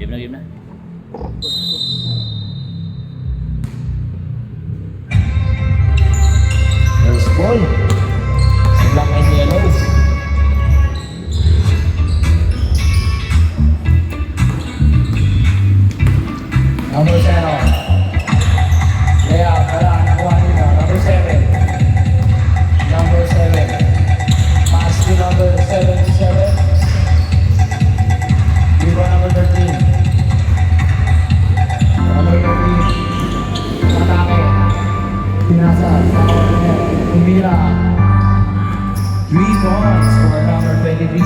Game na, game na. First ball. Sa black and yellow. Number 0. Layup, wala, nakuha nila. Number 7. Number 7. Pass to number 77. Viva number 13. Number 13. Atake. Pinasa. Sa corner. Tumira. 3 points for number 23.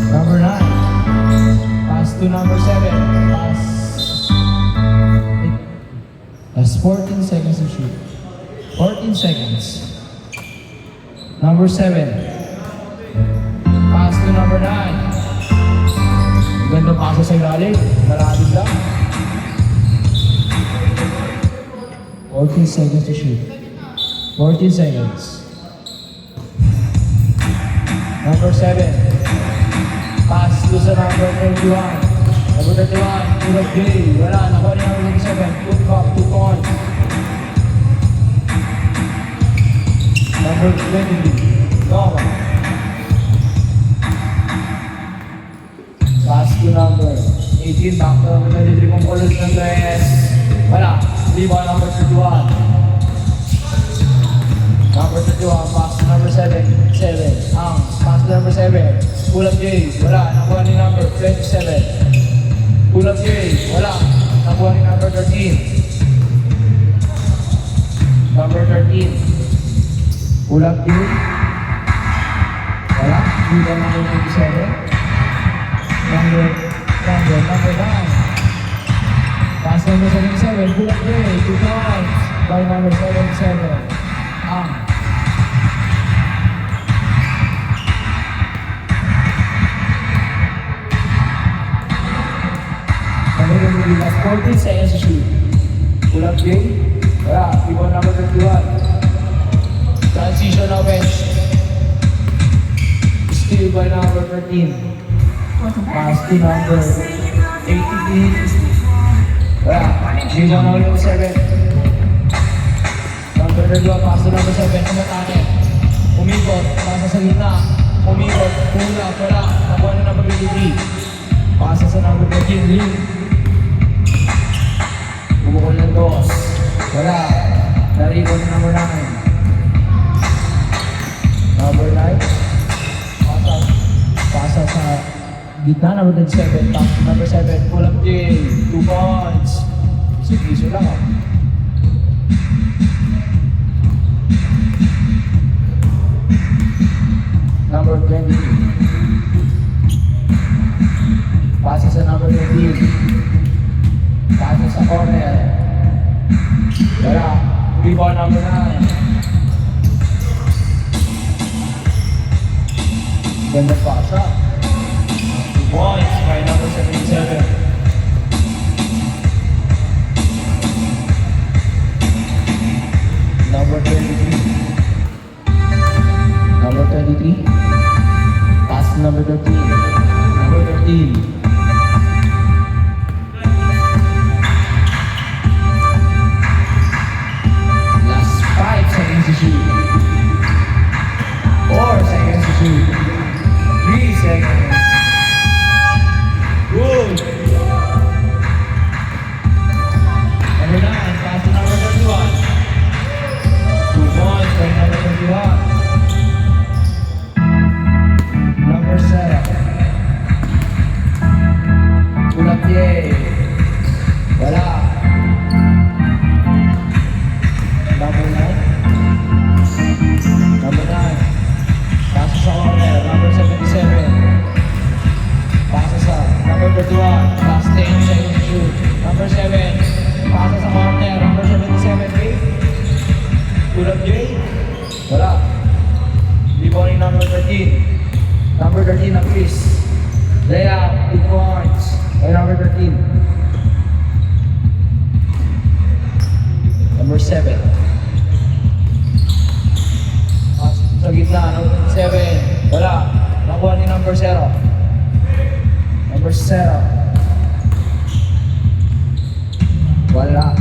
Number 9. Pass to number 7. Pass 14 seconds to shoot. 14 seconds. Number 7. Pass to number 9. Ganda paso sa ilalim. Malalim lang. 14 seconds to shoot. 14 seconds. Number 7. Pass to sa number 21. Number 31, Tulad J. Wala, nakuha ni number 27. Put back, 2 points. Number 23, Nova. Pass to number 18, back to number 23, kung ulit ng Reyes. Wala, rebound number 31. Number 31, pass to number 7. Pass to number 7. Pull up J, wala, nakuha ni number 27. Pull up J, wala, nakuha ni number 13. Number 13. Pull up J, wala, rebound number 27. Number 9. Pass number 77, pull up J, 2 points by number 77. Last 14 seconds to shoot. Pull up J. Wala, rebound number 31. Transition offense. Steal by number 13. Pass to number 83. Wala, rebound number 7. Number 32, pass to number 7. Umatake. Umikot, pasa sa gitna. Umikot, pula, wala. Nakuha na number 23. Pasa sa number 13, Lee. Bumukol ng dos. Wala. Naribon na number 9. Number 9. Pasa sa gitna. Number 27. Pass to number 7. Pull up J. 2 points. Iso lang ah. Number 20. Pasa sa number 15. Pasa sa corner. Wala. Rebound number 9. Ganda pasa. 2 points by number 77. Number 23. Number 23. Pass to number 13. Number 13. To shoot. 4 seconds to shoot. 3 seconds. Good. Number 9, pass to number 31. 2 points by number 31. Number 7. Pull up J. Wala. Number 9. Number 9. Pasa sa corner. Number 77. Pasa sa number 31. Last 10 seconds to shoot. Number 7. Pasa sa corner. Number 77. Pull up J. Wala. Rebounding number 13. Number 13 na Chris. Layup. 2 points. By number 13. Number 7. Sa gitna, number 7. Wala. Nakuha ni number 0. Number 0. Wala.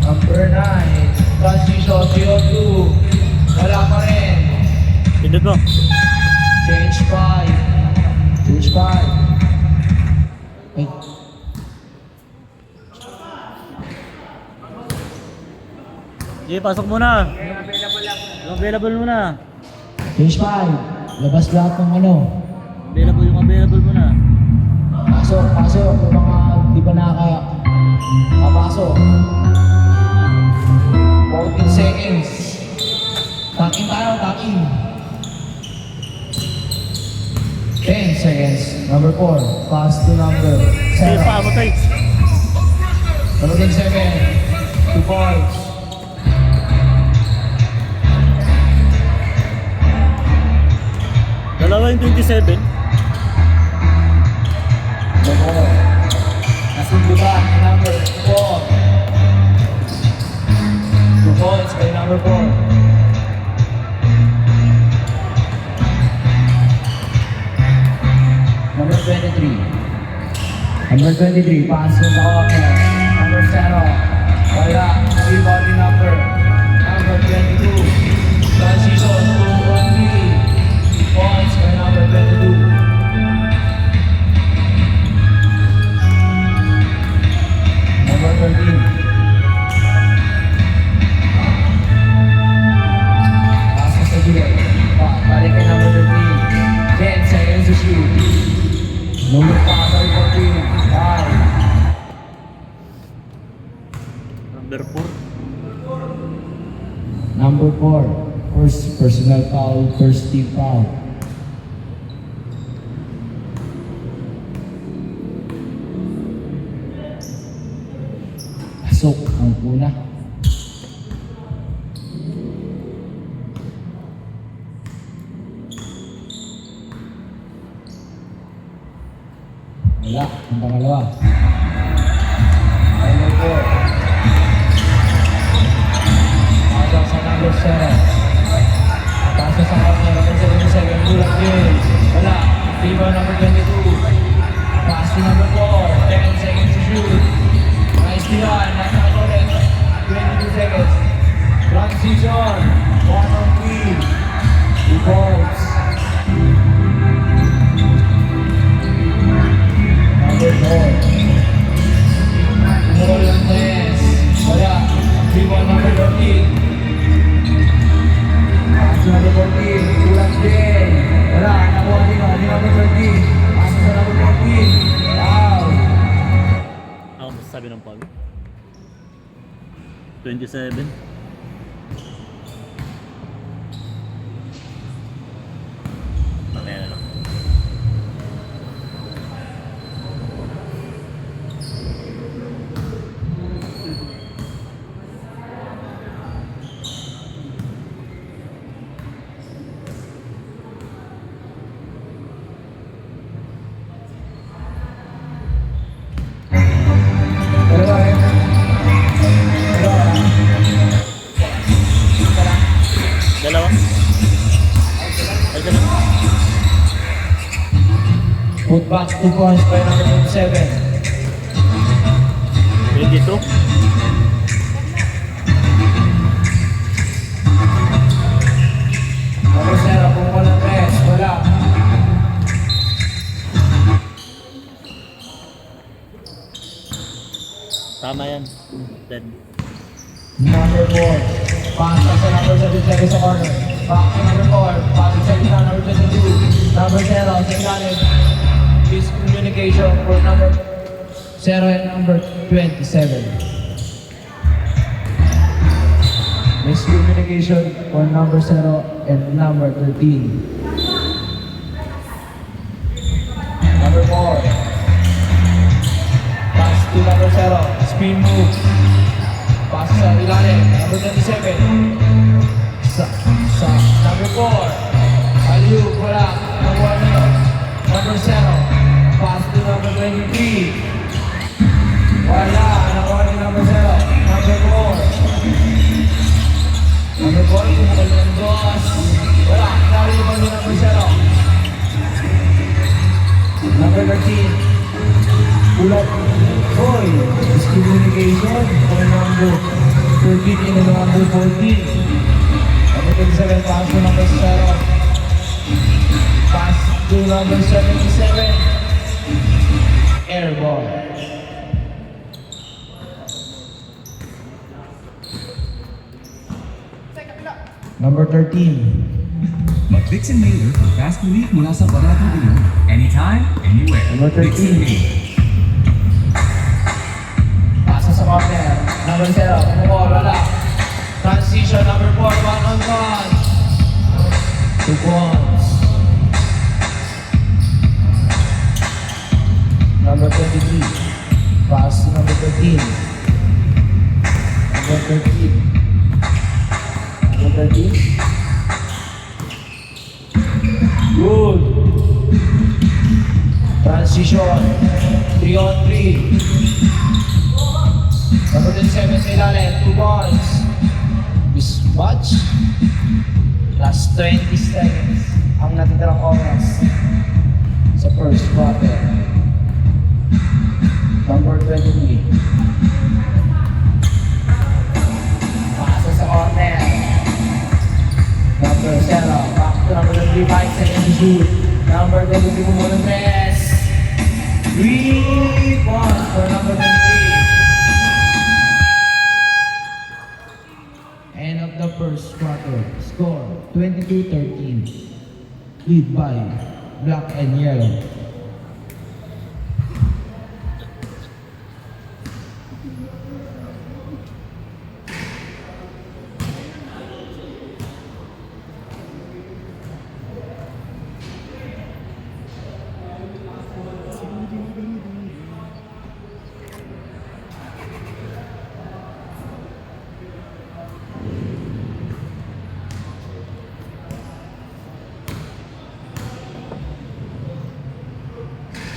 Number 9. Transition 302. Wala pa rin. Pindot mo. Change 5. Change 5. Ay. Sige, pasok muna. Yung available muna. Change 5. Labas lahat ng ano. Yung available muna. Pasok, pasok. Yung mga di pa nakapasok. 14 seconds. Takin tayo, takin. 10 seconds. Number 4. Pass to number Sige, 7. pamatay. Number 27. 2 points. Dalawa yung 27. Number 4. Nasundukan ni number 4. 2 points kay number 4. Number 23. Number 23, pass to the corner. Number 0. Wala. Rebound ni number 22. Transition to 1 points kay number 22. Number 13. Pass sa gilid. Balik kay number 13. 10 seconds to shoot. Number 14. 5. Number 4. Number 4. First personal foul, first team foul. Pasok ang una. Wala, ang pangalawa. Number 4. Pasok sa number 7. Pasok sa number 77. Kulang din. Wala. Rebound number 22. Pass to number 4. 10 seconds to shoot. Nice steal. Nasa ulit. 22 seconds. Transition. 1 on 3. 2 points. Number 4. Roll ang 3. Wala. Rebound number 14. Pass to number 14. Kulang din. Wala. Nakuha din ni number 13. Pass sa number 14. Wow. Ako masasabi ng foul. 27. Mamaya na lang. Dalawa. Ay, dalawa. Put back 2 points by number 27. 22. Number 0, kung walang rest, wala. Tama yan. Dead. Number 4. Pass sa number 77 sa corner. Back to number 4. Pass sa gitna, number 22. Number 0, sa ilalim. Miscommunication for number 0 and number 27. Miscommunication for number 0 and number 13. Number 4. Pass to number 0. Spin move. Pass sa ilalim. Number 27. Sa number 4. Aliu, wala. Nakuha niyo. Number 0. Pass to number 23. Wala. Nakuha ni number 0. Number 4. Number 4. Kumukulit ng dos. Wala. number 13. Ulat. Hoy, miscommunication for number 13 and number 14. Number 27, pass to number 0. Pass to number 77. Air ball. Number 13. Mag-Vicks and Mailer for fast relief mula sa baratong ulo. Anytime, anywhere. Number 13. Vicks and Mailer. Pasa sa corner. Number 0. Kumukha, wala. Transition, number 4. One on one. 2 points. Number 23. Pass to number 13. Number 13. Number 13. Good. Transition. 3 on 3. Number 27 sa ilalim. 2 points. Dispatch. Last 20 seconds. Ang natitirang oras sa first quarter. Number 23. Pasa sa corner. Number 0. Back to number 23. 5 seconds to shoot. Number 23 mo muna press. 3 points for number 23. End of the first quarter. Score 22-13. Lead by black and yellow.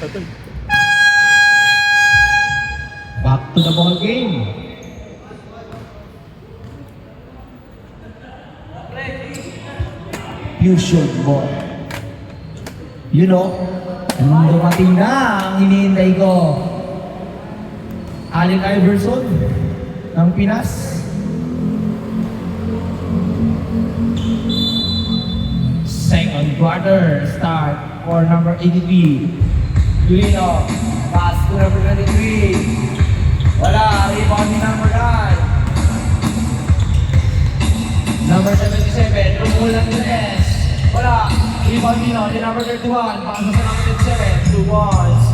Tatol. Back to the ball game. Fusion ball. You know, dumating na ang iniintay ko. Allen Iverson ng Pinas. Second quarter start for number 83. Julino, pass to number 23. Wala, rebound ni number 9. Number 77, rumulan ni Nes. Wala, rebound ni number 31. Pass sa number 27, 2 balls.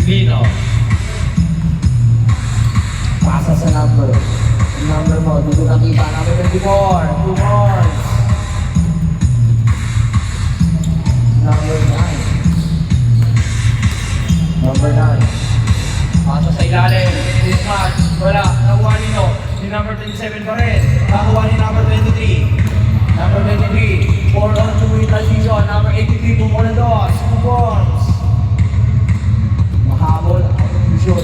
Julino. Pasa sa number. Number mo, dito nakita, number 24, 2 points. Number 9. Number 9. Pasa sa ilalim, this match, wala, nakuha nino. Si number 27 pa rin, nakuha ni number 23. Number 23, 4 on 2 in transition. Number 83, pumula dos, 2 points. Mahabol ang confusion.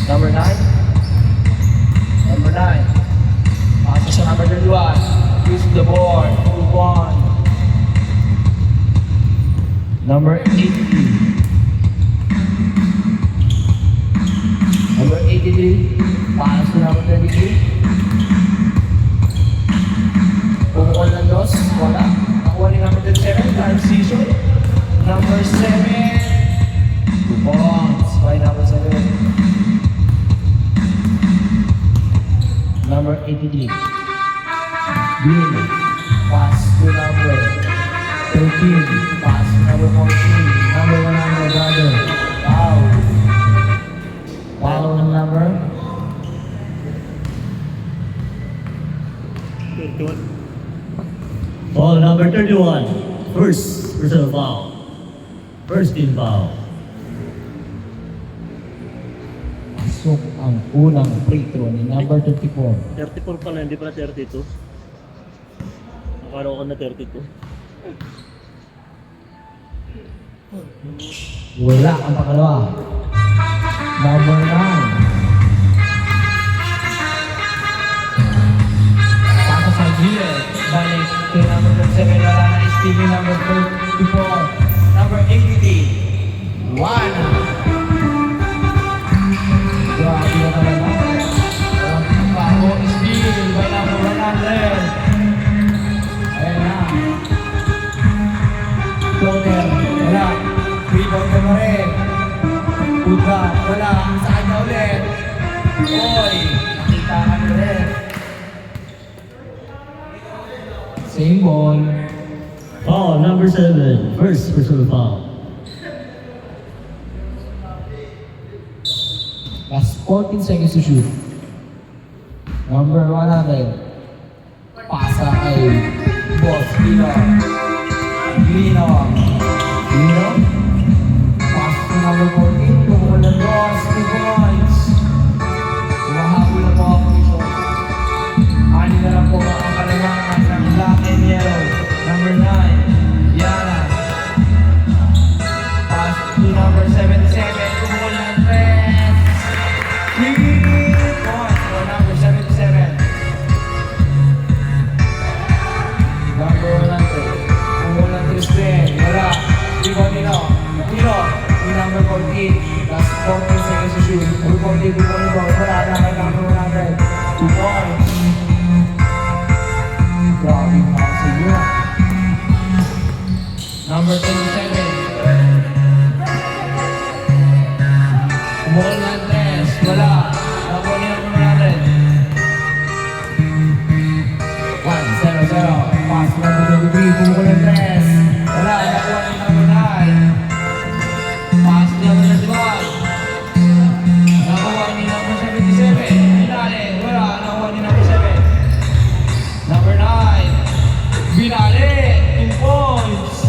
Number 9. Number 9. Pasok sa number 31. Use the board. Move on. Number 83. Number 83. Pasok sa number 33. Pumukol ng dos. Wala. Nakuha ni number 37. Transition. Number 7. 2 points by number 7. Number 83. Green. Pass to number 13. Pass to number 14. Number 1 number brother. Wow. Wow ng number. 31. Foul number 31. First personal foul. First team foul. Pasok ang unang free throw ni number 34. 34 pala, hindi pala 32. Akala ko na 32. Wala ang pangalawa. Number 9. Continue number 34. Number 83. One. Grabe na naman ako. Bago steal by number 100. Ayan na. Floater, wala. Rebound ka pa rin. Puta, wala. Saan na ulit? Oy, nakita ka na rin. Same ball. Foul number 7. First personal foul. Last 14 seconds to shoot. Number 100. Pasa kay Boss Lino. Lino. Lino. Pass to number 14. Tumukol ng Boss. 2 points. Mahabol na po ako ito. Ani na lang po ang kalamangan ng black and yellow. Number 9. Yana. Pass to number 77. Tumukol ng Red. 3 points for number 77. Number 100. Tumukol ng Tristan. Wala. Rebound nila. Tino. Yung number 14. Last 14 seconds to shoot. Number 14. Rebound nila. Wala na kay number 100. 2 points. Grabe yung kasi yun. Number 27. Tumukol ng Tres. Wala. Nakuha niya number 100. 1-0-0. Pass number 23. Tumukol ng Tres. Wala. Nakuha niya number 9. Pass number 31. Nakuha niya number 77. Binali. Wala. Nakuha niya number 7. Number 9. Binali. 2 points.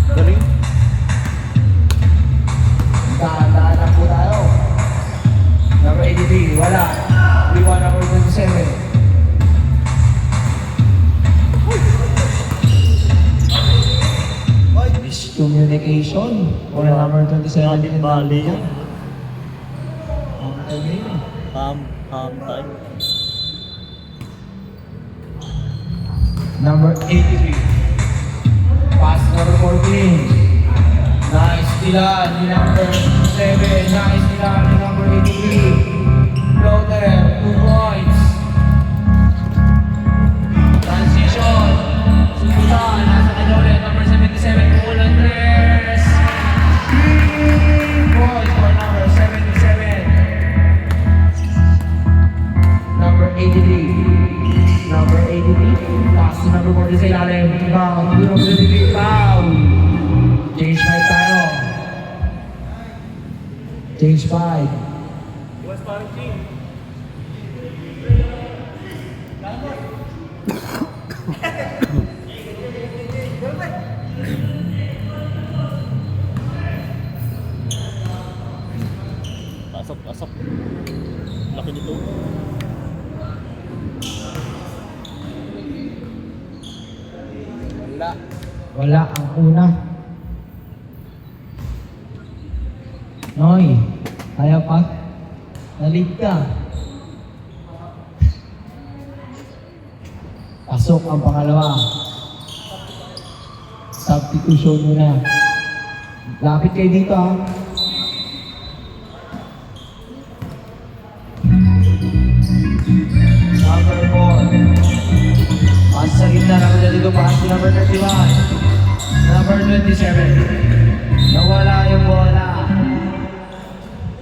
Galing. Dahan-dahan lang po tayo. Number 83, wala. Rebound number 27. Miscommunication. Wala number 27. Bali yan. Okay. Palm time. Number 83. Pass number 14. Nice nila ni number 7. Nice nila ni number 83. Floater, 2 points. Transition. Subutan. Nasa kanya ulit. Number 77. Kulang Tres. 3 points for number 77. Number 83. Number 83. Pass to number 40 sa ilalim. Foul. Number 83. Foul. Change 5 tayo. Change 5. Pasok. Laki nito. Wala ang una. Noy, kaya pa? Nalig ka. Pasok ang pangalawa. Substitution muna. Lapit kayo dito ha. Number 4. Pass sa gitna naman dyan dito. Pass to number 31. Number 27. Nawala yung bola.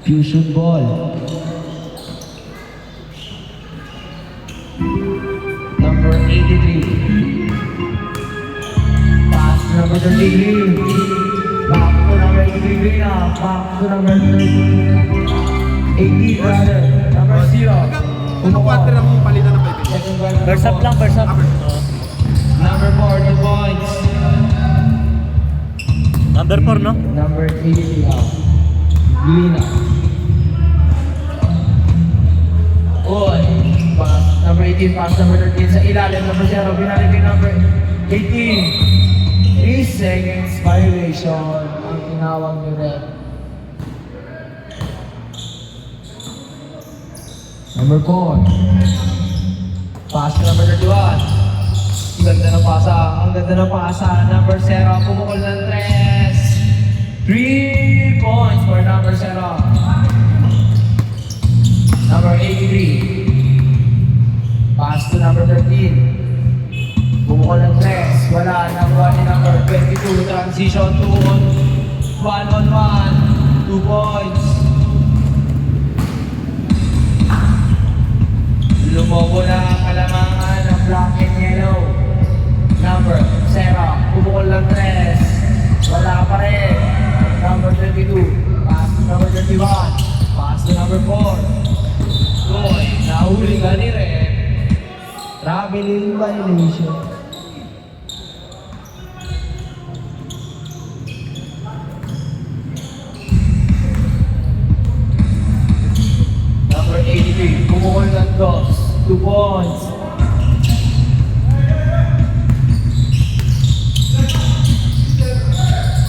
Fusion ball. Number 83. Pass to number 33. Back to number 83 na. Back to number 80 rather. Number 0. Anong quarter ang palitan ng pwede? Second one. First up lang, first up. Number 4, 2 points. Number 4, no? Number 83 out. Lina. Oy. Pass. Number 18, pass number 13 sa ilalim. Number 0, binalik kay number 18. 3 seconds violation ang tinawag ni Red. Number 4. Pass to number 31. Ang ganda ng pasa. Ang ganda ng pasa. Number 0. Pumukol ng 3. 3 points for number 0. Number 83. Pass to number 13. Bumukol ng 3. Wala. Nakuha ni number 22. Transition 2 on 1. 2 points. Lumobo na ang kalamangan ng black and yellow. Number 0. Bumukol ng 3. Wala pa rin. Number 22. Pass to number 31. Pass to number 4. Goy, nahuli ka ni Red. Traveling violation. Number 83, bumukol ng 2 points.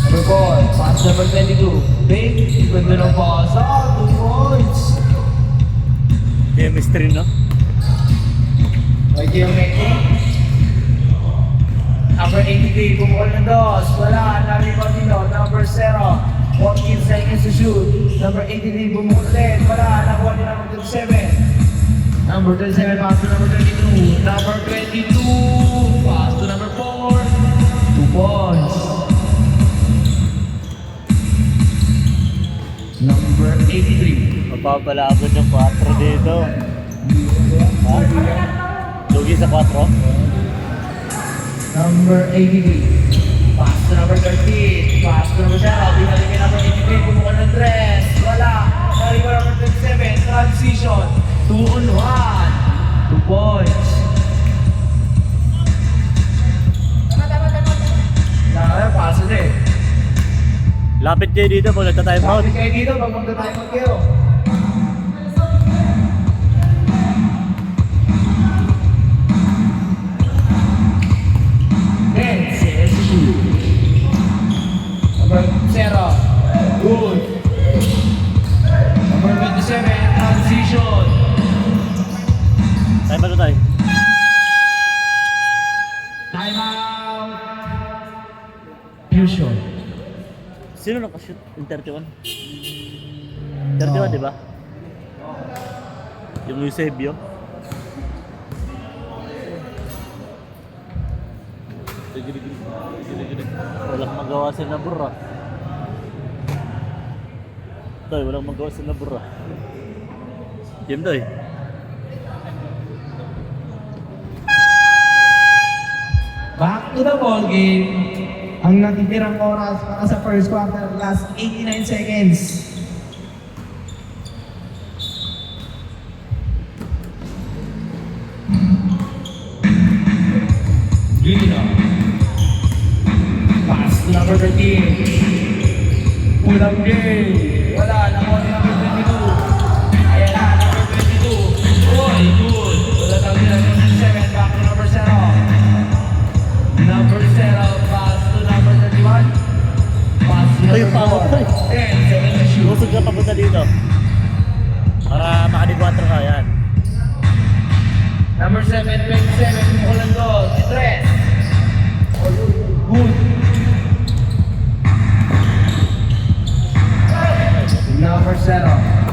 Number 4, pass number 22. Big, ganda ng pasa, 2 points. Chemistry, no? Okay, okay. Number 83, bumukol ng 2. Wala, narinig dito. Number 0, 14 seconds to shoot. Number 83, bumukol ulit. Wala, nakuha ni number 27. Number 27, pass to number 22. Number 22, pass to number 4. 2 points. Number 83. Mapapalabot yung 4 dito. Ha? Lugi sa 4? Number 83. Pass to number 13. Pass to number 0. Binalik kay number 83. Bumukol ng 3. Wala. Nari ko number 27. Transition. 2 on 1. 2 points. Tama, pass ulit. Lapit kayo dito pag nagta-time out. Lapit kayo dito pag magta-time out kayo. Number 0. Good. Number 27. Transition. Time out na tayo. Time out. Fusion. Sino nakashoot? Yung 31? 31, di ba? Yung Eusebio. Walang magawa si Nabura. Toy, walang magawa si Nabura. Game Toy. Back to the ball game. Ang natitirang oras para sa first quarter, last 89 seconds. Gino. Pass to number 13. Pulang game. Wala, nakuha ni number 22. Ayan na, number 22. Boy, good. Wala tawag nila, number 7, back to number 0. Number 0, pass to number 31. Pass to Ay, number pao, 4. ay. 10 seconds to shoot. Lusog ka papunta dito. Para makadi-4 ka, yan. Number 7, 27, bumukulan ko. Si Tres. Good. Number 0,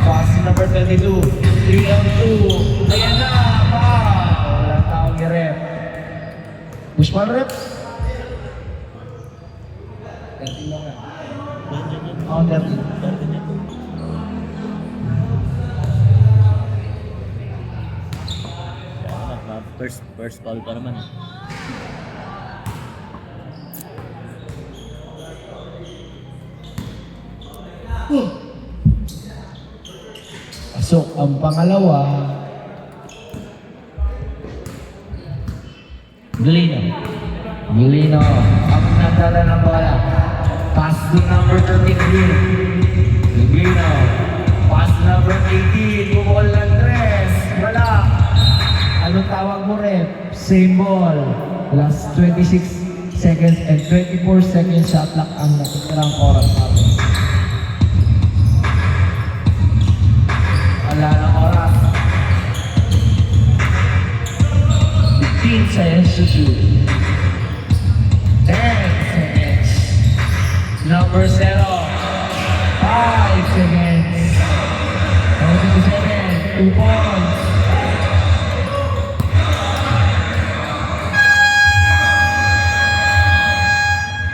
pass to number 22. 3 on 2. Ayan na, pa. Walang tawag ni rep. Push ball reps. 13 lang yan. Oo, 13. First foul pa naman. Pasok ang pangalawa. Glino ang nagdala ng bola. Pass to number 13, Glino. Pass to number 18, bumukol ng 3. Wala. Anong tawag mo, rep? Same ball. Last 26 seconds and 24 seconds shot clock ang natitirang oras natin. Wala ng oras. 15 seconds to shoot. 10 seconds. Number 0. 5 seconds. Number 7. 2 points.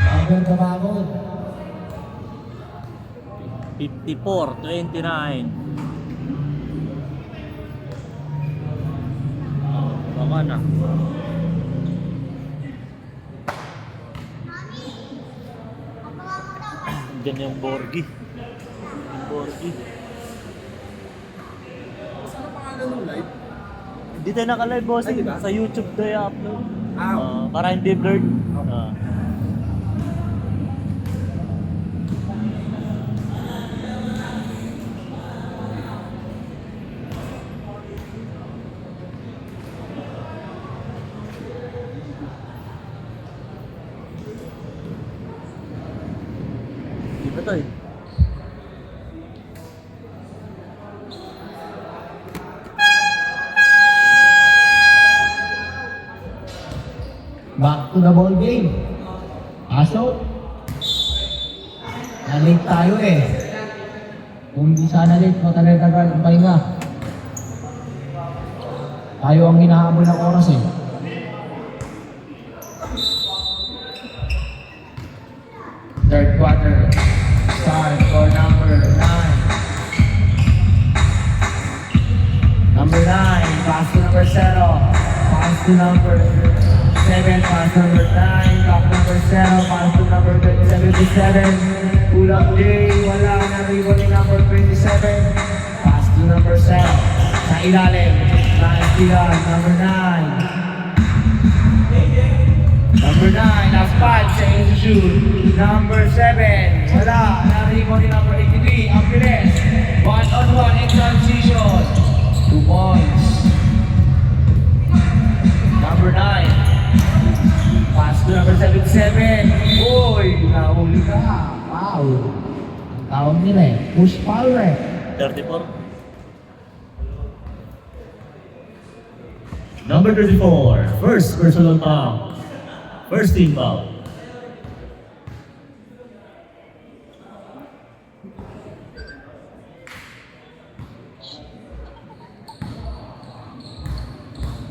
Hanggang tabagod. 54-29. Baka na. Diyan yung Borgi. Yung Borgi. Saan ang pangalan ng live? Hindi tayo naka-live, bossing. Ay, di ba? Sa YouTube tayo upload. Ah. Para hindi blurred. Di ba to eh? Back to the ball game. Aso. Na-late tayo eh. Kung di sana late, matagal-tagal ang pahinga. Tayo ang hinahabol ng oras eh. Third quarter. Start for number 9. Number 9, pass to number 0. Pass to number 7, pass to number 9. Back number 0, pass to number 77. Pull up J, wala na rebound ni number 27. Pass to number 7. Sa ilalim, nice steal, number 9. Number 9, last 5 seconds to shoot. Number 7, wala na rebound ni number 83. Ang bilis, 1-on-1 in transition. 2 points. Number 9. Pass to number 77. Uy, nahuli ka. Wow. Ang tawag nila eh. Push foul eh. 34. Number 34, first personal foul. First team foul.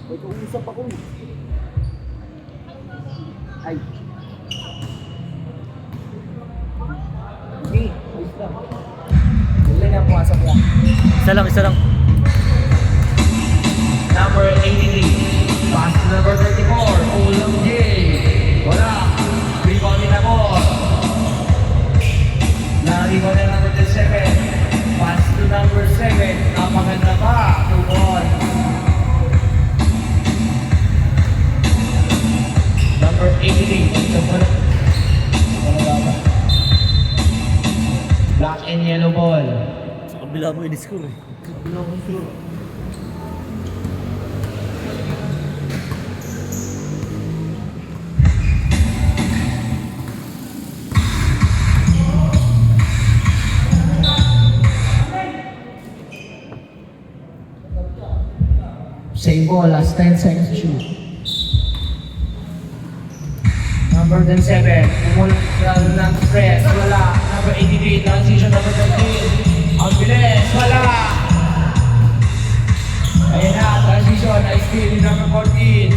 May kausap ako eh. Ay. Okay, ayos lang. Wala na pumasok lang. Isa lang. Number 83. Pass to number 34. Ulam J. Wala. Rebound ni Nabor. Na-rebound na number 37. Pass to number 7. Napaganda pa. 2 points. Number 83. Ito pa. Black and yellow ball. Sa kabila mo in-score eh. Same ball, last 10 seconds to shoot. Number 7, umulan ng press, wala. Number 83, transition, number 13. Ang bilis, wala. Ayan na, transition, nice steal, number 14.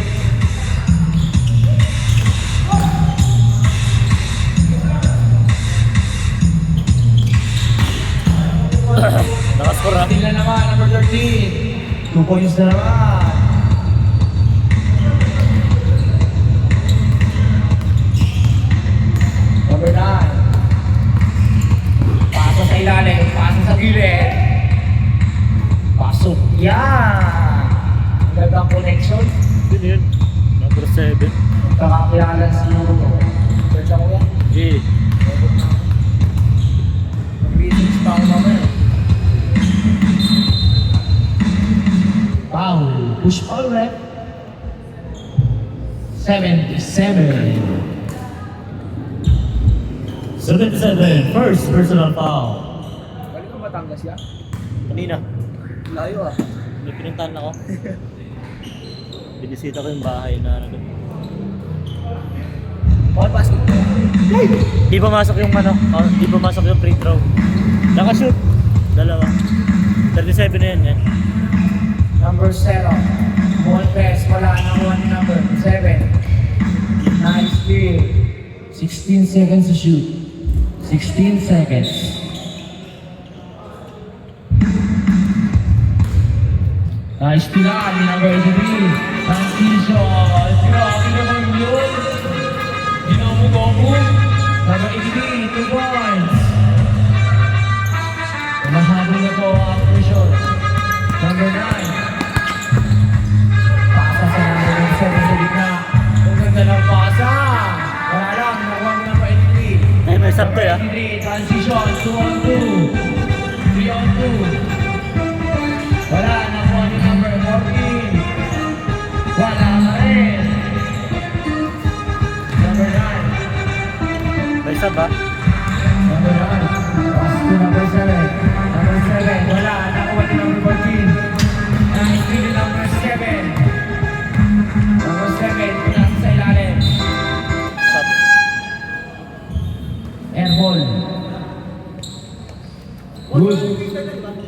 Nakascore na. Steal na naman, number 13. 2 points na naman. Number 9. Pasa sa ilalim, pasa sa gilid. Pasok. Yan! Gandang connection. Yun. Number 7. Kakakilala siguro to. Search ako yan. Yeah. Reasons pa ako mamaya. Foul. Push foul rep. 77. 77, first personal foul. Galing ko Batangas yan? Kanina, Layo ah. may pinuntahan ako. Binisita ko yung bahay na ano. Ball basket. Di pumasok yung ano, di pumasok yung free throw. Nakashoot. Dalawa. 37 na yan eh. Number 0. Ball pass. Wala na one number. 7. Nice steal. 16 seconds to shoot. 16 seconds. Nice pinal ni number 83. Transition. Grabe naman yun. Ginamu-gamu. Number 83, 2 points. Mahabol na po ang pressure. Number 9. Pasa sa number 7 sa gitna. Ang ganda ng pasa. Wala lang, nakuha mo ng 83. Ay, may sakto ah. 83, transition, 2 on 2. 3 on 2. Wala, nakuha ni number 14. Wala pa rin. Number 9. May sab ah. Number 9. Pass to number 7. Number 7. Wala, nakuha ni number 14. Nice steal number 7. Number 7, pinasa sa ilalim. Sab. Air ball. Good.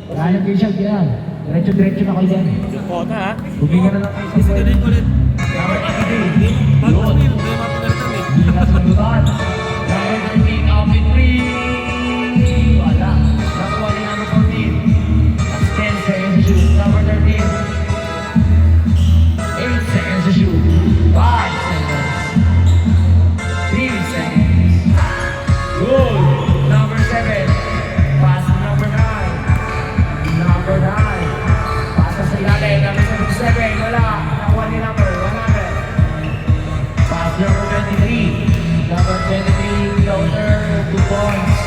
Wala na kayo siya, yan. Diretso-diretso na kayo dyan. Yung kota ha. Bumingin na lang kayo sa ball. Number 83. Yun. Hindi na salutan. Number 13, Alvin Free. Wala. Nakuha ni number 14. That's 10 seconds to shoot. Number 13. 8 seconds to shoot. 5 seconds. 3 seconds. Good. Number 7. Pass to number 9. Number 9. Pasa sa ilalim. Number 7. Wala. Nakuha ni number 100. Pass number 23. Number 23. Floater. 2 points.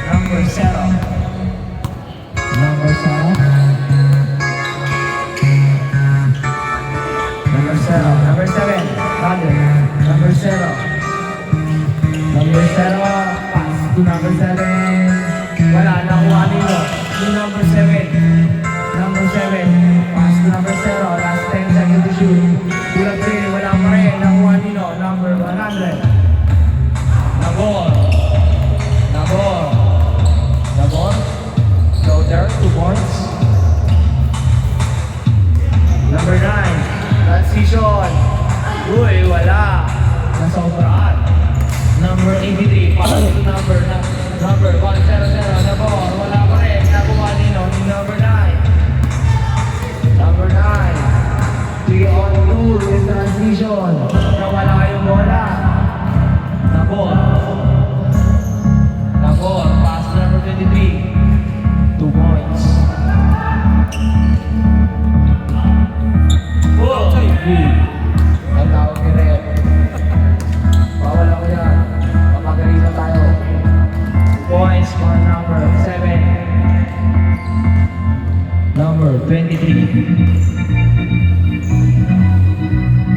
Number 0. Number 0. Number 0. Number 7. Brother. Number 0. Number 0. Pass to number 7. Wala. Nakuha nilo. To number 7. Number 7. Pass to number 0. Last 10 seconds to shoot. Kulang 3. Wala pa rin. Nakuha nilo. Number 100. Nabor. Nabor. Nabor. Floater. 2 points. Number 9. Transition. Uy, wala. Nasobraan. Number 83. Pass to number 100. Nabor. Wala pa rin. Nakuha nilo ni number 9. Number 9. 3 on 2 in transition. Nawala yung bola. Nabor. Nabor. Pass to number 23. 2 points. Oh, ang tawag ni Rep. Bawal ako yan. Papagaling na tayo. 2 points for number 7. Number 23.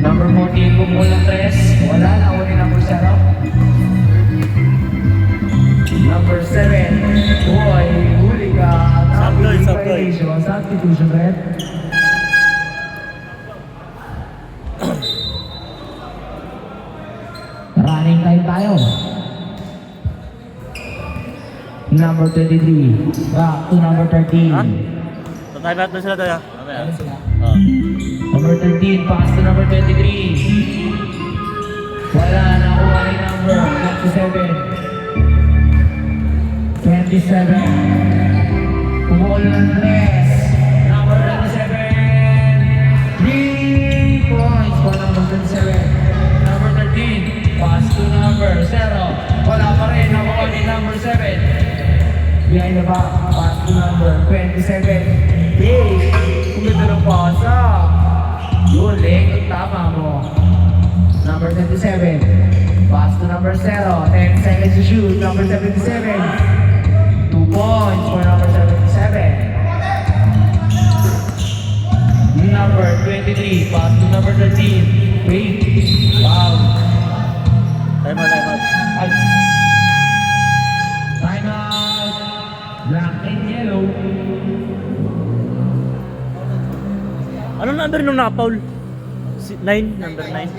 Number 14, bumul ng 3. Wala na, uli number 0. Number 7. Boy, huli ka. Sabloy, sabloy. Substitution, Red. Running time tayo. Number 23. Back to number 13. Ha? So time out na sila tayo. Mamaya. Ayun sila. Oh. Number 13, pass to number 23. Wala, nakuha ni number 27. 27. Pumul ng 3. Number 27. 3 points for number 27. Number 13, pass to number 0. Wala pa rin, nakuha ni number 7. Behind the back, pass to number 27. Hey, kung ganda ng pasa. Yun, Ling, tama mo. Number 27. Pass to number 0. 10 seconds to shoot. Number 77. 2 points for number 77. Number 23. Pass to number 13. Wait. Wow. Time out, time out. Ay. Time out. Black and yellow. Anong number nung nakapaul? 9, number 9.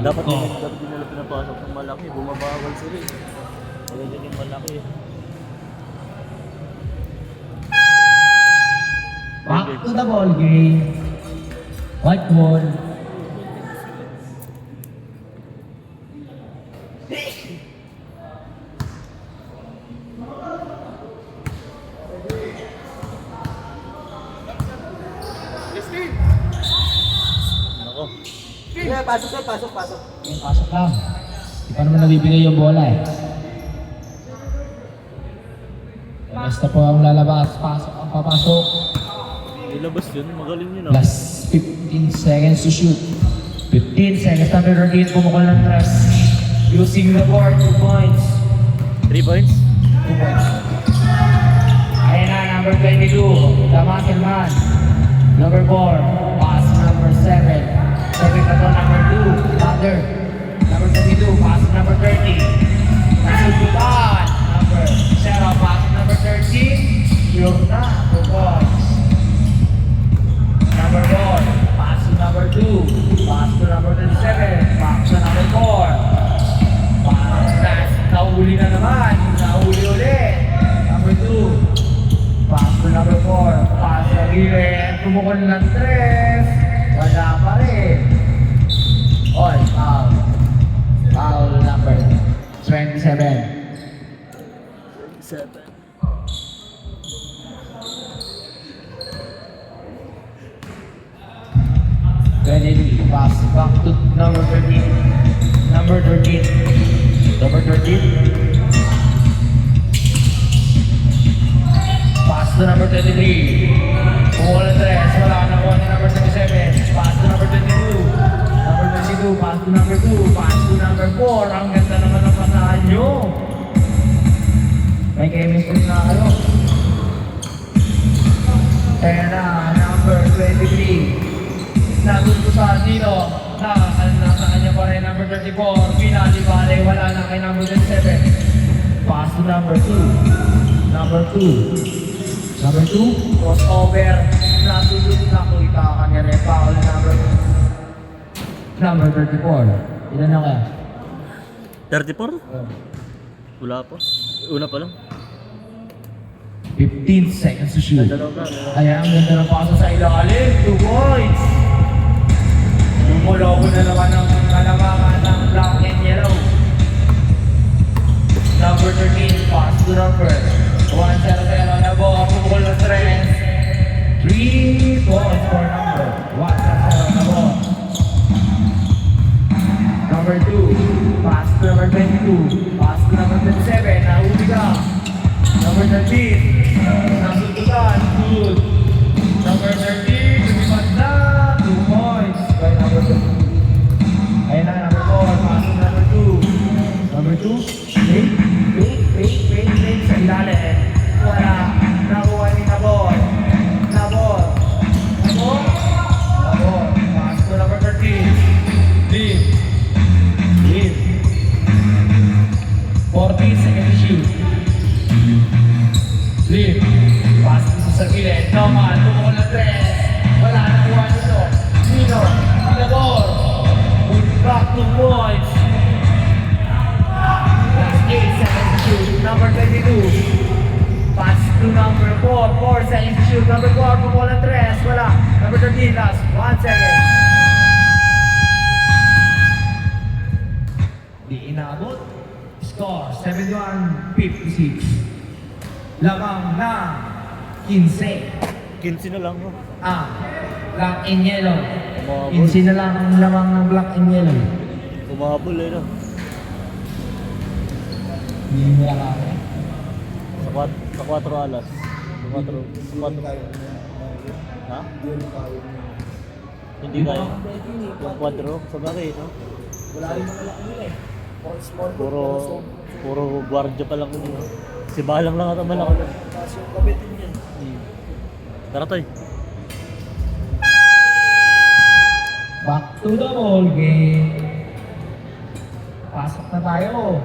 Dapat din nila pinapasok ng malaki, bumabawal sila eh. Kaya din yung malaki eh. Back to the ball game. White ball. Nako. Yeah, pasok sir, pasok. Yung pasok lang. Di pa naman nabibigay yung bola eh. Basta po ang lalabas, pasok ang papasok. Ilabas yun, magaling yun ah. Last 15 seconds to shoot. 15 seconds, number 13, pumukol ng tres. Using the board, 2 points. 3 points? 2 points. Ayan na, number 22, Damasilman. Number 4, pass number 7. Serving na to, number 2, Thunder. Number 22, pass number 30. Nasubutan, number 0, pass number 13. Pure na, 2 points. Number 4, pass to number 2. Pass to number 27. Back to number 4. Pass, nahuli na naman. Nahuli ulit. Number 2. Pass to number 4. Pass sa gilid. Tumukol ng 3. Wala pa rin. Oy, foul. Foul number 27. 7. Ready, pass back to number 13. Number 13. Number 13. Pass to number 23. Pumula 3. Wala na kuha ni number 27. Pass to number 22. Number 22. Pass to number 2. Pass to number 4. Ang ganda naman ang pasahan nyo. May chemistry na kayo. Kaya na, number 23. Nagusto sa Dino na nasa kanya pa rin number 34. Pinali-bali, wala na kay number 27. Pass to number 2. Number 2. Number 2, crossover. Nasulot na kita ka niya rin. Foul number 34. Ilan na kaya? 34? Wala pa. Una pa lang. 15 seconds to shoot. Dalawa na. Ayan, ang ganda ng paso sa ilalim. 2 points. Lumuloko na naman ang kalamangan ng black and yellow. Number 13, pass to number 1-0 na ball. Pumukol ng 3. 3 points for number 1-0 na ball. Number 2, pass to number 22. Pass to number 27. Nahuli ka. Number 13, nasundutan. Good. Number 13, lumipad na. 2 points by number 2. Ayan na, number 4, pass to number 2. Number 2, wait, sa ilalim. Wala, nakuha ni Nabor. Nabor, pass to number 13. Leave. 40 seconds to shoot. Leave. Pass dito sa gilid. Normal, tumukol na 3. Wala na kuha nito. Nino, Pinabor. Good back to points. Last 8 seconds to shoot. Number 22. Pass to number 4. 4 seconds to shoot. Number 4, tumukol na 3. Wala. Number 13, last 1 second. Di inabot. Score 71-56. Lamang na 15. 15 na lang. Oh. Black and yellow. Umabol. 15 na lang ang lamang ng black and yellow. Umabol eh no. Hindi mo lang ako. Sa 4 alas. Sa 4. Ha? Hindi kaya. Yung 4. Sa bagay no. Wala rin mga laki nila eh. Small Puro guardia pa lang yun. No? Si Balang lang ata malaki. Tapos yung kabitin niya. Tara Toy. Back to the ball game. Pasok na tayo.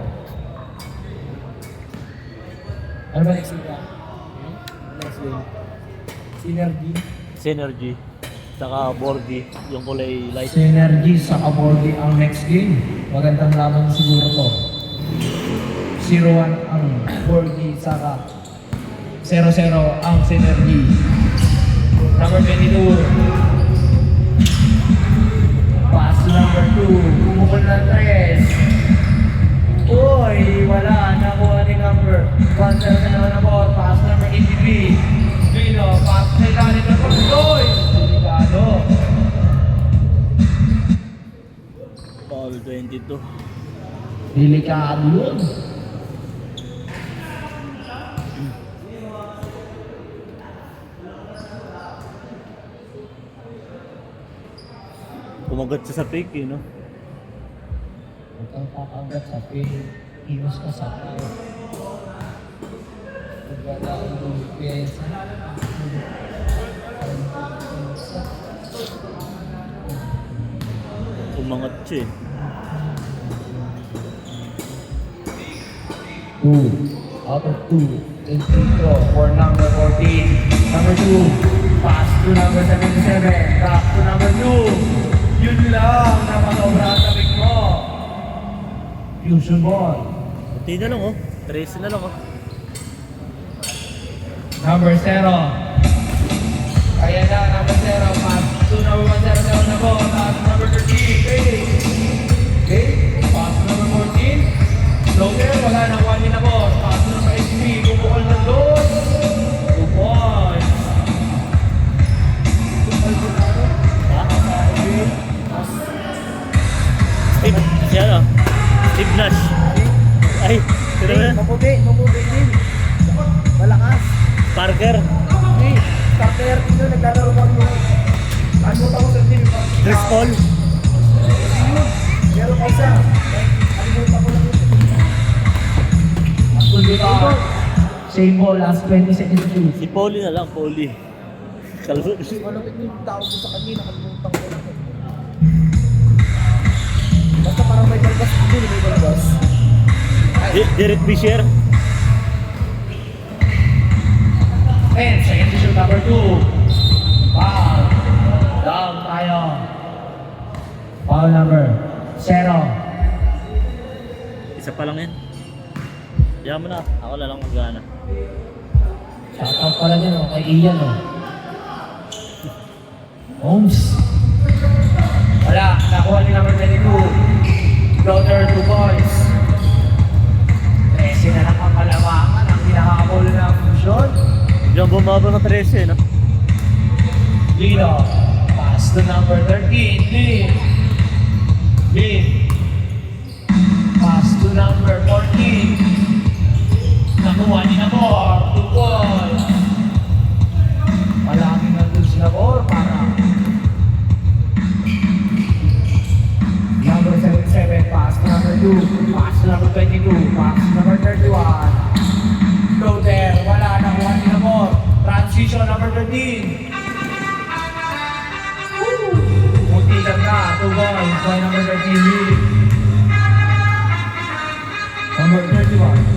Ano ba next week? Next game. Synergy. Synergy. Saka Borgi, yung kulay light. Synergy sa Kaborgi ang next game. Magandang laban siguro to. 0-1 ang Borgi, saka 0-0 ang Synergy. Number 22. Pass to number 2. Kumukul ng 3. Uy, wala. Nakuha ni number 1-0 na ball. Pass number 83. Vino, pass na ilalim ng Pagdoy. Delikado. Paul 22. Delikado yun. Kumagat siya sa fake no? Huwag kang kakagat sa pin. Iwas ka sa pin. Huwag wala ang lumipesa. Kumangat siya eh. 2 out of 2 in free throw for number 14. Number 2, pass to number 77. Back to number 2. Yun lang, napasobra ang tabig mo. Fusion ball. Kunti na lang oh. 13 na lang oh. Number 0. Kaya na, number 0. Pass to number 107 na ball. Pass to number 13. Okay. Pass to number 14. Floater, wala nang 1 na ball. Pass to number 83. Bumukol na doon. 2 points. Steve, siya no? Steve Nash. Ay, sino na? Maputi din. Malakas. Parker. Hey, starter dito, naglalaro mo yung... Ano ako sa team? Chris Paul. Meron pa isa. Alimutan ko lang yun. Absoluta. Same ball, last 20 seconds to shoot. Si Paulie na lang, Paulie. Kalbo. Malapit na yung tawag ko sa kanya, nakalimutan ko lang. Basta parang may balbas din, may balbas. Derek Fisher. 10 seconds to shoot, number 2. Foul. Down tayo. Foul number 0. Isa pa lang yan. Diyan mo na. Ako na lang magana. Shoutout pala din kay Ian Holmes. Wala, nakuha ni number 22. Floater 2 points. 13 na lang ang kalamangan ang pinakakabol ng fusion. Diyan bumaba ng 13 no? Lino, pass to number 13, Lin. Lin. Pass to number 14. Nakuha ni Nabor, 2 points. Malaki na doon si Nabor para number 77, pass to number 2, pass to number 22, pass to number 31. Floater, wala, nakuha ni Nabor. Transition number 13. Muntikan ka, 2 points by number 13, Lee. Number 31.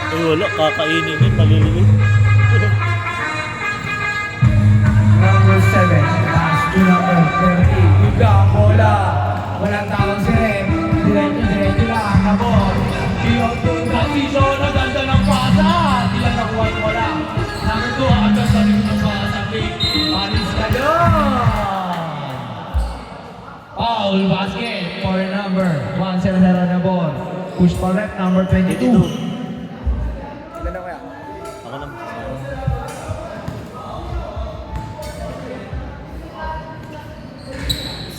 Ay wala, kakainin yun, maliliit. Number 7, pass to number 30. Bigla ang bola. Walang tawag si Rem. Diretso lang, Nabor. Iyong transition, ang ganda ng pasa. Ilan nakuha yung wala. Number 2, ang ganda rin ng pasa. Paris ka doon. Foul basket for number 1-0 Nabor. Push for left, number 22. Ilan na kaya? Ako lang.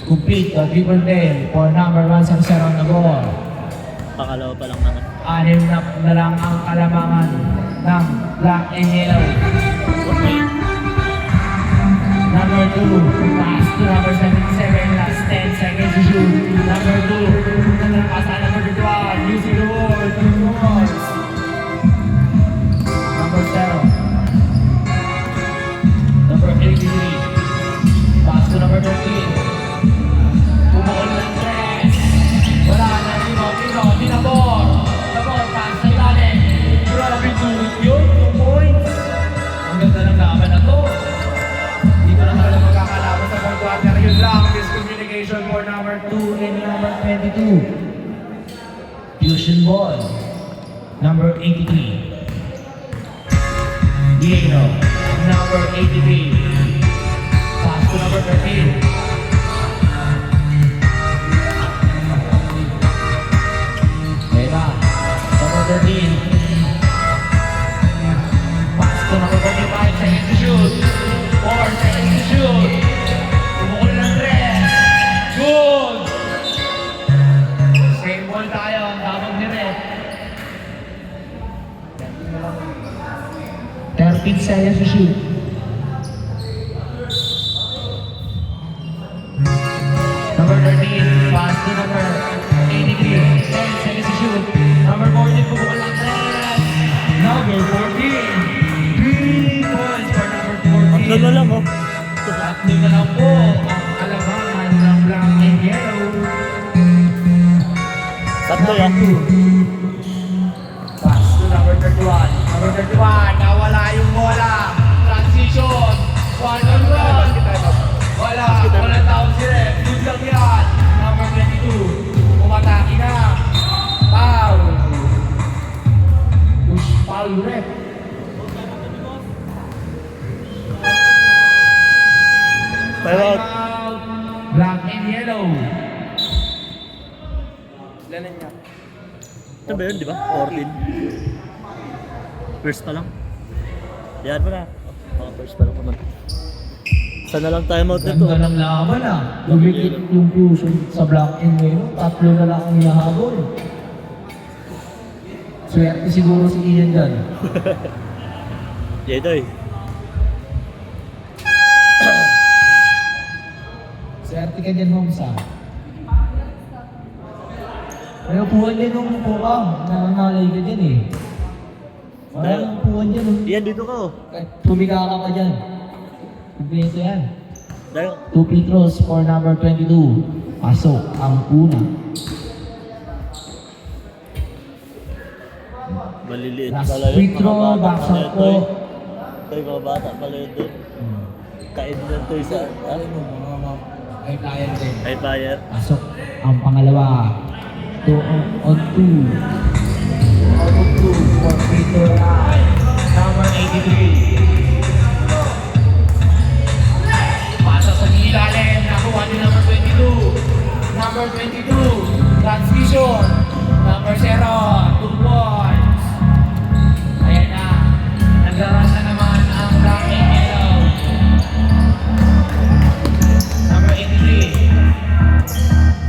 Complete the dribble day for number 1-0 Nabor. Pangalawa pa lang naman. 6 na lang ang kalamangan ng black and yellow. Okay. Number 2, pass to number 77, last 10 seconds to shoot. Number 2, pass to number 21, using the wall, 2 points. Number 0, number 83, pass to number 13. Bumukol ng 3. Wala na, Dino, 22. Fusion ball. Number 83. Diego. Number 83. Pass to number 13. Eva. Number 13. Pass to number 45. Seconds to shoot. 4 seconds to shoot. Tumukol ng 3. Good! Same ball tayo. Ang tabang ni Red. 13 seconds to shoot. Number 13, pass to number 83. 10 seconds to shoot. Number 14, pumukol ng 3. Number 14. 3 points for number 14. Tatlo na lang, oh. Tatlo na lang po ang kalabangan ng black and yellow. Tatlo yan. Pass to number 31. Number 31, nawala yung bola. Transition. 1 on 1. Wala tao si Rep. Good lang yan. Number 22. Umatake na. Foul. Push foul Rep. Time out. Timeout. Black and yellow. Lanan niya. Ito ba yun, di ba? 14. First pa lang. Yan mo na. Mga first pa lang naman. Saan na lang timeout nito? Ganda ng laban ah. Lumikit yung fusion sa black and yellow. Tatlo na lang ang hinahabol. Swerte siguro si Ian dyan. Jedoy. Swerte ka dyan, Homsa. May upuan dyan nung upo ka. Nangangalay ka dyan eh. Wala yung upuan dyan. Iyan, dito ka, oh. Tumika ka dyan. Ito yan. Dahil, 2 free throws for number 22. Pasok ang una. maliliit Last pala free yun. throw, Mga bata back pala shot yun, po. Toy. Toy, mga bata pala yun doon. Kain lang to isa. Ay kaya din. Ay, buyer. Pasok ang pangalawa. 2 on 2. Out of 2 for free throw line. Number 83. Pasa sa ilalim. Nakuha ni number 22. Number 22. Transition. Number 0. 2 points. Ayan na. Naglaras na naman ang black and yellow. Number 83.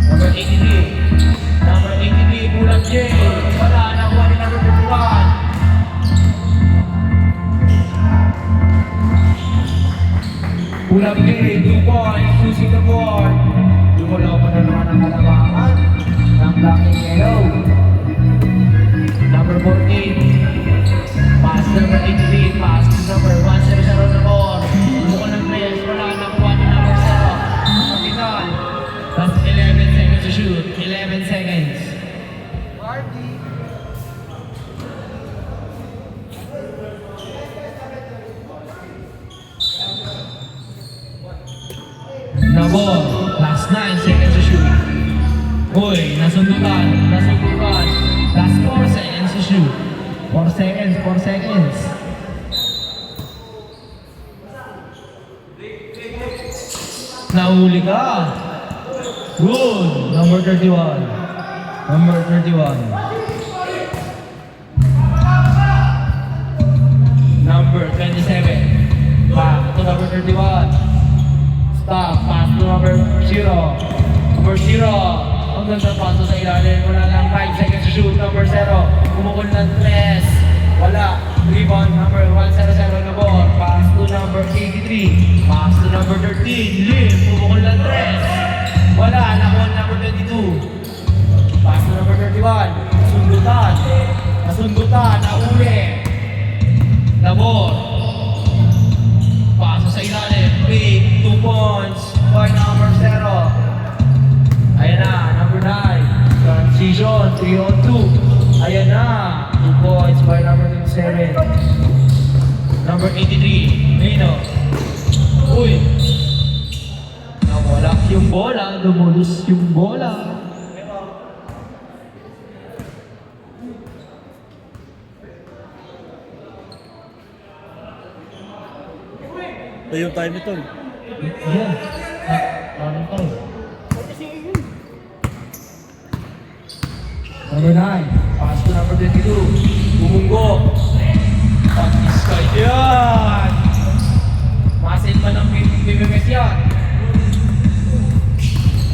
Number 83. Number 83, Bulang J. Wala, nakuha ni number 51. Bulang J, 2 points, losing the board. Dumulaw pa na naman ang kalabangan ng black and yellow. Number 14. Pass number 83, pass to number 100 na board. Dumulaw ng players, wala, nakuha ni number 0. Kapitan. That's 11 seconds to shoot. 11 seconds. Na ball. Last 9 seconds to shoot. Uy, nasundutan. Last 4 seconds to shoot. 4 seconds, 4 seconds. Nahuli ka. Good. Number 31. Number 31. Number 27. Back to number 31. Stop. Pass to number 0. Number 0. Ang ganda paso sa ilalim. Wala lang 5 seconds to shoot. Number 0. Kumukul ng 3. Wala. Rebound. Number 100 na ball. Pass to number 83. Pass to number 13. Lim. Kumukul ng 3. Wala. Nakuha number 22. Pass to number 31. Sundutan. Nasundutan. Nauli. Nabor. Paso sa ilalim. Big. 2 points. For number 0. Ayan na. Number 9. Transition. 3 on 2. Ayan na. 2 points by number 27. Number 83. Rino. Uy. Nawala yung bola. Dumulus yung bola. yung time ito. Yan. Ano to? Number 9. Pass to number 22. Bumunggo. Pag-iskay. Yan! Masin pa ng BBMS yan.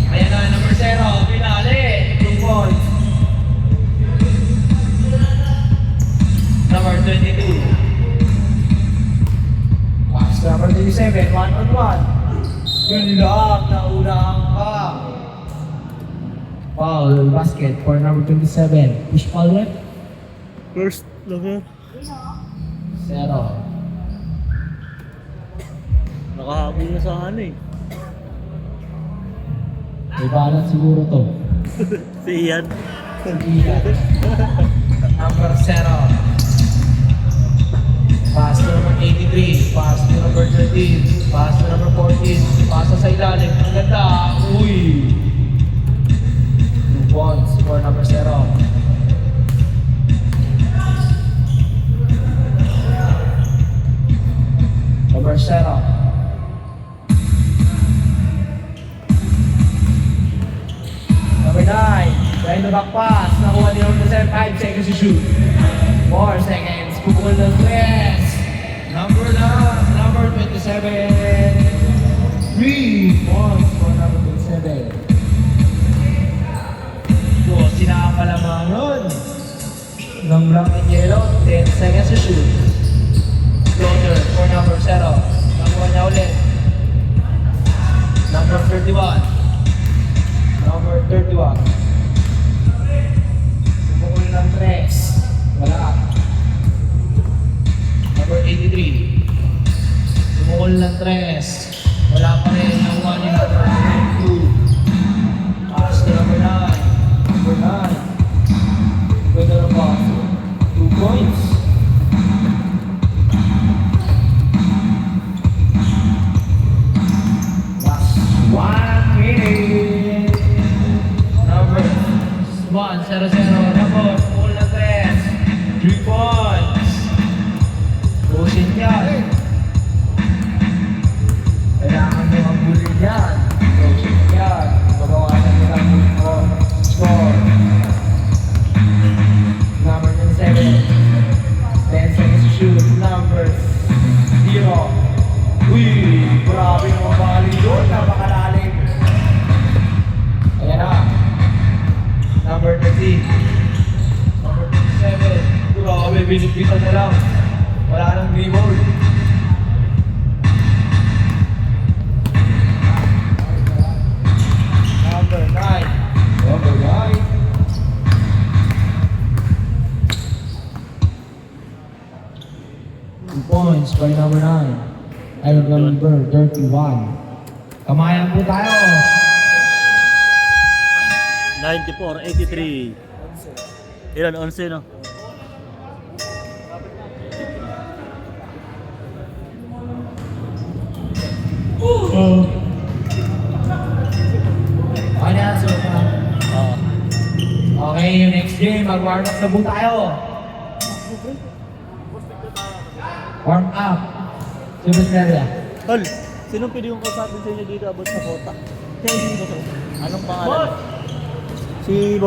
Ayan na, number 0. Pinali. 2 points. Number 22. Pass to number 37. 1-on-1. Good luck. Naunang ka. Foul basket for number 27. Push foul left. First, lover. 0. Nakahabol na sa ano eh. May balance siguro to. Si Ian. Iyan. Number 0. Pass to number 83. Pass to number 13. Pass to number 14. Pass sa ilalim. Ang ganda. Uy! 2 points for number 0. Number 0. Number 9. Trying to back pass. Nakuha ni number 7. 5 seconds to shoot. 4 seconds. Pukul ng 3. Number 27. 3 points for number 27. So, sinakalamangon ng black and yellow. 10 seconds to shoot. Closer for number 0. Nakuha niya ulit. Number 31. Number 31. Pumukul ng 3. Wala. Number 83. Pumukul ng 3. Wala pa rin. Nakuha niya number 22. Pass to number 9. Number 9. Pwede na ba? 2 points. Last 1 minute. Number 1, 0-0. Number, pumukul ng 3. 3 points. Pusin yan. Kailangan mo magbuli yan. Pusin yan. Magawa na nila mo. Score. Number 7. 10 seconds to shoot. Number 0. Uy! Grabe yung mga bali doon. Napakalalim. Ayan na. Number 13. Number 27. Grabe, binigbitan na lang. Wala nang dribble. Number 9. Number 9. Points by number 9. Ay, number 31. Kamayan po tayo. 94, 83. Ilan? 11 no? Okay na, so Oo. okay, yung next game, mag-warm up na po tayo. Warm up. Super Stereo. Tol, sino pwede yung kausapin sa inyo dito about sa kota? Anong pangalan? Si Boss.